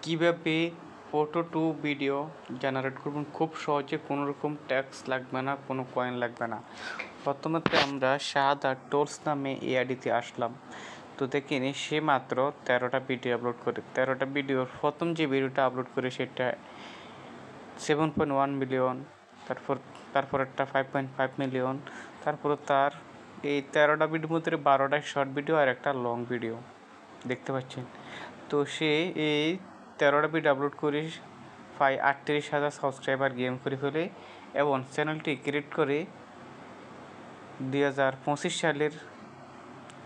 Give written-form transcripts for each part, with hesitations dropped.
কীভাবে photo two video generate করবেন খুব সহজে, কোনো রকম ট্যাক্স লাগবে না, কোনো কয়েন লাগবে না। প্রথমত আমরা শাহাদা টুলস নামে এই আইডিতে আসলাম। তো দেখিনি সে মাত্র 13টা ভিডিও আপলোড করে। 13টা ভিডিওর প্রথম যে ভিডিওটা আপলোড করে সেটা 7.1 মিলিয়ন, তারপরেরটা 5.5 মিলিয়ন, তারপরে তার এই 13টা ভিডিওর মধ্যে 12টা শর্ট ভিডিও আর একটা লং ভিডিও দেখতে পাচ্ছেন। তো সে এই 13টা ভিডিও আপলোড করে প্রায় 38,000 সাবস্ক্রাইবার গেম করে ফেলে এবং চ্যানেলটি ক্রিয়েট করে 2025 সালের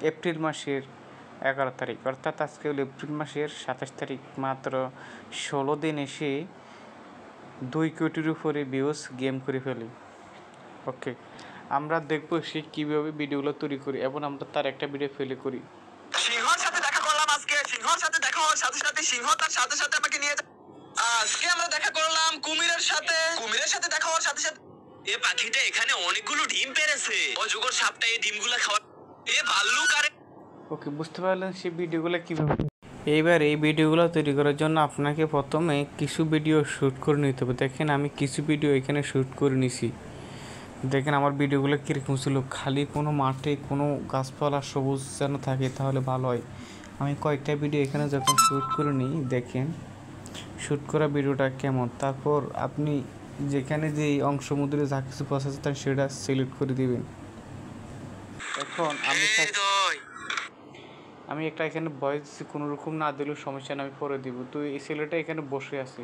এপ্রিল মাসের 11 তারিখ, অর্থাৎ আজকে হলো এপ্রিল মাসের 27 তারিখ। মাত্র 16 দিন এসে 2 কোটির উপরে ভিউজ গেম করে ফেলি। ওকে, আমরা দেখবো সে কীভাবে ভিডিওগুলো তৈরি করি এবং আমরা তার একটা ভিডিও ফেলে করি। সিংহর সাথে দেখা করলাম আজকে। সিংহর সাথে দেখা হওয়ার সাথে সাথে সিংহ তার সাথে সাথে আমাকে নিয়ে আজকে আমরা দেখা করলাম কুমিরের সাথে। কুমিরের সাথে দেখা হওয়ার সাথে সাথে এ পাখিটা এখানে অনেকগুলো ডিম পেড়েছে। অজগর সাপটা এই ডিমগুলো খাওয়া। এ ভাল্লুক আরে। ওকে, বুঝতে পারলেন সে ভিডিওগুলো কীভাবে। এইবার এই ভিডিওগুলো তৈরি করার জন্য আপনাকে প্রথমে কিছু ভিডিও শ্যুট করে নিতে হবে। দেখেন আমি কিছু ভিডিও এখানে শ্যুট করে নিছি। দেখেন আমার ভিডিওগুলো কীরকম ছিল, খালি কোনো মাঠে কোনো গাছপালা সবুজ যেন থাকে তাহলে ভালো হয়। আমি কয়েকটা ভিডিও এখানে যখন শ্যুট করে নিই, দেখেন শ্যুট করা ভিডিওটা কেমন। তারপর আপনি যেখানে যে অংশ মধ্যে যা কিছু প্রসেস থাকে সেটা সিলেক্ট করে দিবেন। এখন আমি একটা এখানে ভয়েস কোনো রকম না দিলেও সমস্যা না, আমি পরে দিব। তো এই ছেলেটা এখানে বসে আছে,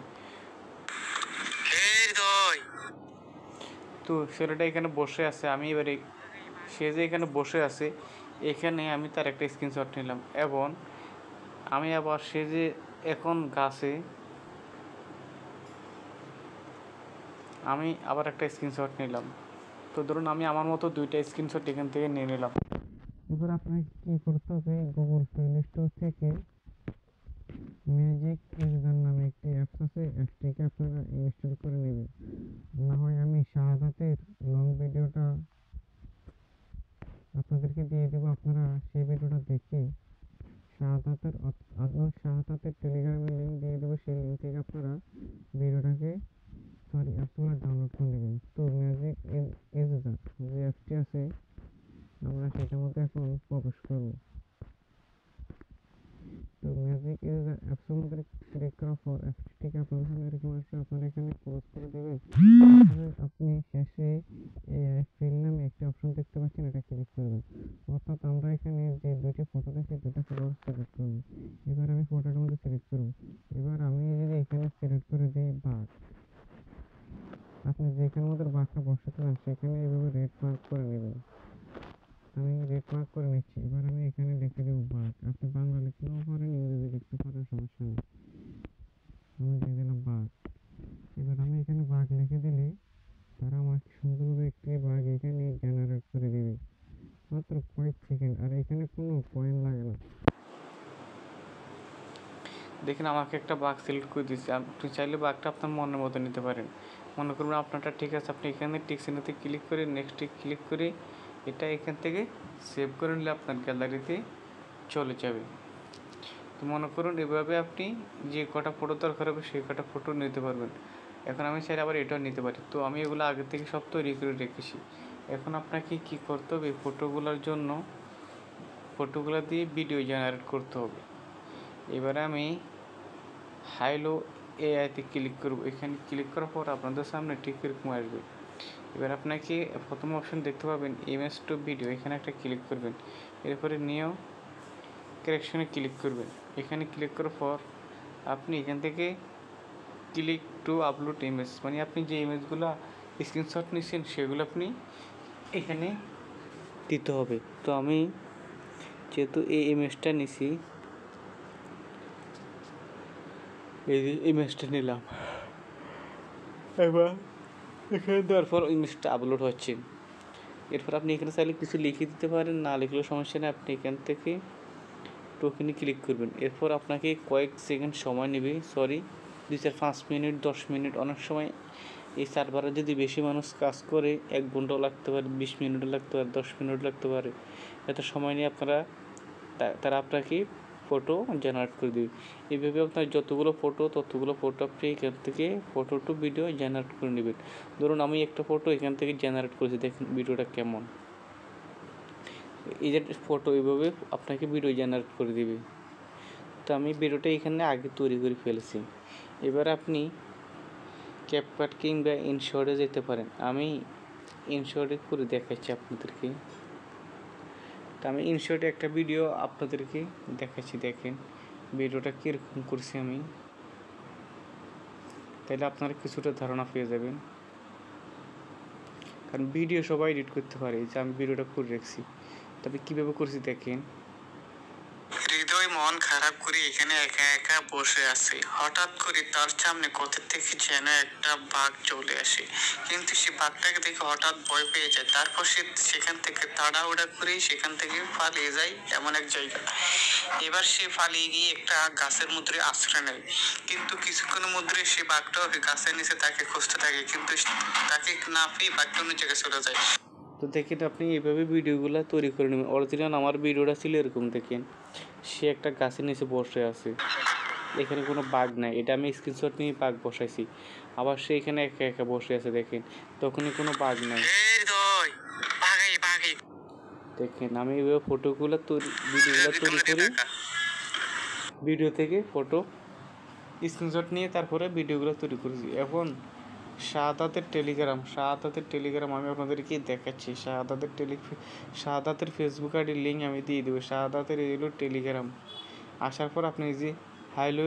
তো ছেলেটা এখানে বসে আছে। আমি এবারে সে যে এখানে বসে আছে এখানে আমি তার একটা স্ক্রিনশট নিলাম এবং আমি আবার সে যে এখন গাছে আমি আবার একটা স্ক্রিনশট নিলাম। তো ধরুন আমি আমার মতো দুইটা স্ক্রিনশট এখান থেকে নিয়ে নিলাম। এবার আপনাকে কী করতে হবে, গুগল প্লে স্টোর থেকে ম্যাজিক ইউজার নামে একটি অ্যাপস আছে, অ্যাপসটিকে আপনারা ইনস্টল করে নেবেন। না হয় আমি শাহাদাতের লং ভিডিওটা আপনাদেরকে দিয়ে দেবো, আপনারা সেই ভিডিওটা দেখে শাহাদাতের টেলিগ্রামের লিঙ্ক দিয়ে দেবো, সেই লিঙ্ক থেকে আপনারা ভিডিওটাকে অ্যাপসগুলো ডাউনলোড করে নেবেন। তো ম্যাজিক ইউজার যে অ্যাপসটি আছে আমরা সেটার মধ্যে এখন প্রবেশ করবো। তো ম্যাজিক ইউজার অ্যাপসের মধ্যে ক্লিক করার পর অ্যাপসটিকে আপনাদের সামনে এরকম আসবে, আপনারা এখানে ক্লোজ করে দেবেন। আপনি শেষে ফিল নামে একটি অপশন দেখতে পাচ্ছেন, এটা ক্লিক করবেন। অর্থাৎ আমরা এখানে যে দুটি ফটো দেখি দুটো ফটো সিলেক্ট করবো। এবার আমি ফটোটার মধ্যে সিলেক্ট করবো। এবার আমি যদি এখানে সিলেক্ট করে দিই বাঘ, আপনি যেখানে মধ্যে বাঘটা বসাতে চান সেখানে এইভাবে রেড মার্ক করে নেবেন। আমি রেড মার্ক করে নিচ্ছি। এবার আমি এখানে লিখে দেবো বাঘ। আপনি বাংলা লিখতেও পারেন, ইংরেজি লিখতে পারেন, সমস্যা নেই। আমি দিয়ে দিলাম বাঘ। এবার আমি এখানে বাঘ লিখে দিলে তারা আমাকে সুন্দরভাবে একটি বাঘ এখানে জেনারেট করে দেবে, মাত্র কয়েক সেকেন্ড। আর এখানে কোনো কয়েন লাগে না। দেখেন আমাকে একটা বাঘ সিলেক্ট করে দিচ্ছে। আপনি চাইলে বাঘটা আপনার মনের মতো নিতে পারেন। মনে করবেন আপনারটা ঠিক আছে, আপনি এখানে টিক চিহ্নতে ক্লিক করে নেক্সটে ক্লিক করে এটা এখান থেকে সেভ করে নিলে আপনার গ্যালারিতে চলে যাবে। তো মনে করুন এভাবে আপনি যে কটা ফটো দরকার হবে সেই কটা ফটো নিতে পারবেন। এখন আমি চাইলে আবার এটাও নিতে পারি। তো আমি এগুলো আগে থেকে সব তৈরি করে রেখেছি। এখন আপনাকে কি করতে হবে, ফটোগুলোর জন্য ফটোগুলো দিয়ে ভিডিও জেনারেট করতে হবে। এবারে আমি হাইলো এআইতে ক্লিক করব। এখানে ক্লিক করার পর আপনাদের সামনে ঠিক এরকম আসবে। এবার আপনাকে প্রথম অপশন দেখতে পাবেন ইমেজ টু ভিডিও, এখানে একটা ক্লিক করবেন। এরপরে নিউ কারেকশনে ক্লিক করবেন। এখানে ক্লিক করার পর আপনি এখান থেকে ক্লিক টু আপলোড ইমেজ, মানে আপনি যে ইমেজগুলো স্ক্রিনশট নিচ্ছেন সেগুলো আপনি এখানে দিতে হবে। তো আমি যেহেতু এই ইমেজটা নিছি, এই যে ইমেজটা নিলাম, এবার এখানে দেওয়ার পর ইমেজটা আপলোড হচ্ছে। এরপর আপনি এখানে চাইলে কিছু লিখে দিতে পারেন, না লিখলেও সমস্যা নেই। আপনি এখান থেকে টোকেনে ক্লিক করবেন। এরপর আপনাকে কয়েক সেকেন্ড সময় নেবে, 2-5 মিনিট 10 মিনিট। অনেক সময় এই সার্ভারে যদি বেশি মানুষ কাজ করে 1 ঘন্টাও লাগতে পারে, 20 মিনিটও লাগতে পারে, 10 মিনিট লাগতে পারে। এত সময় নিয়ে তারা আপনাকে ফটো জেনারেট করে দিবে। এইভাবে আপনার যতগুলো ফটো ততগুলো ফটো আপনি এখান থেকে ফটো টু ভিডিও জেনারেট করে নেবেন। ধরুন আমি একটা ফটো এখান থেকে জেনারেট করেছি, দেখেন ভিডিওটা কেমন। এই যে ফটো এইভাবে আপনাকে ভিডিও জেনারেট করে দিবে। তো আমি ভিডিওটা এখানে আগে তৈরি করে ফেলেছি। এবার আপনি ক্যাপকাট কিংবা ইনশর্টে যেতে পারেন। আমি ইনশর্টে করে দেখাচ্ছি আপনাদেরকে। তো আমি ইনশর্টে একটা ভিডিও আপনাদেরকে দেখাচ্ছি, দেখেন ভিডিওটা কীরকম করছি আমি, তাহলে আপনারা কিছুটা ধারণা পেয়ে যাবেন। কারণ ভিডিও সবাই এডিট করতে পারে, যে আমি ভিডিওটা করে রাখছি। তবে কীভাবে করছি দেখেন। হৃদয় মন খারাপ করে এখানে একা একা বসে আছে। হঠাৎ করে তার সামনে কোথা থেকে যেন একটা বাঘ চলে আসে, কিন্তু সে বাঘটাকে দেখে হঠাৎ ভয় পেয়ে যায়। তারপর সে সেখান থেকে তাড়াহুড়া করে সেখান থেকে পালিয়ে যায় এমন এক জায়গা। এবার সে পালিয়ে গিয়ে একটা গাছের মধ্যে আশ্রয় নেয়, কিন্তু কিছুক্ষণের মধ্যে সে বাঘটা গাছের নিচে তাকে খুঁজতে থাকে, কিন্তু তাকে না পেয়ে বাঘটা অন্য জায়গায় চলে যায়। তো দেখেন আপনি এইভাবে ভিডিওগুলো তৈরি করে নেবেন। অরিজিনাল আমার ভিডিওটা ছিল এরকম, দেখেন সে একটা গাছের নিচে বসে আছে, এখানে কোনো বাঘ নাই, এটা আমি স্ক্রিনশট নিয়ে বাঘ বসাইছি। আবার সে এখানে একা একা বসে আছে, দেখেন তখনই কোনো বাঘ নাই। দেখেন আমি এইভাবে ফটোগুলো ভিডিওগুলো তৈরি করে ভিডিও থেকে ফটো স্ক্রিনশট নিয়ে তারপরে ভিডিওগুলো তৈরি করেছি। এখন শাহাদাতের টেলিগ্রাম আমি আপনাদেরকে দেখাচ্ছি। শাহাদাতের ফেসবুক আইডির লিঙ্ক আমি দিয়ে দেবো। শাহাদাতের এলো টেলিগ্রাম। আসার পর আপনি যে হাইলো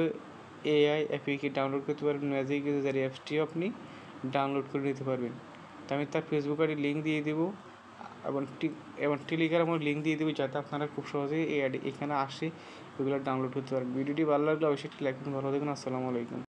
AI অ্যাপটি ডাউনলোড করতে পারবেন। ম্যাজিক ইউজার অ্যাপসটিও আপনি ডাউনলোড করে নিতে পারবেন। তো আমি তার ফেসবুক আইডির লিঙ্ক দিয়ে দেবো এবং টেলিগ্রামের লিঙ্ক দিয়ে দেবো, যাতে আপনারা খুব সহজেই এখানে আসে এগুলো ডাউনলোড করতে পারেন। ভিডিওটি ভালো লাগলে অবশ্যই লাইক করুন। ভালো থাকুন। আসসালামু আলাইকুম।